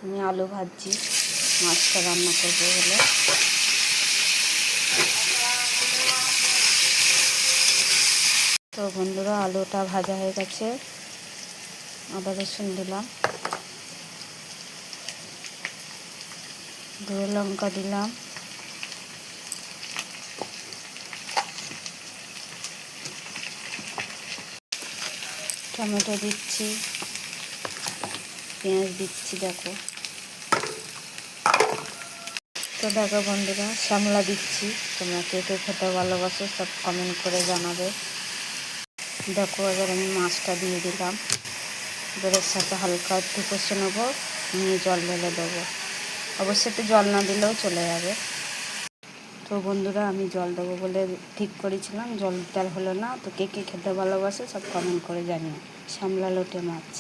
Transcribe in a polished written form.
আমি আলু ভাজছি, মাছটা রান্না করবো বলে। তো বন্ধুরা, আলুটা ভাজা হয়ে গেছে, আদা রসুন দিলাম, গুঁড়ো লঙ্কা দিলাম, টমেটো দিচ্ছি, পেঁয়াজ দিচ্ছি। দেখো তো দেখো বন্ধুরা, শ্যামলা দিচ্ছি। তোমরা কে কে খেতে ভালোবাসো সব কমেন্ট করে জানাবে। দেখো এবার আমি মাছটা দিয়ে দিলাম, এবার এর সাথে হালকা একটু কষে নেবো, নিয়ে জল ঢেলে দেবো। অবশ্যই তো জল না দিলেও চলে যাবে। তো বন্ধুরা, আমি জল দেবো বলে ঠিক করেছিলাম, জল দিতে আর হলো না। তো কে কে খেতে ভালোবাসে সব কমেন্ট করে জানিও। শ্যামলা লোটে মাছ।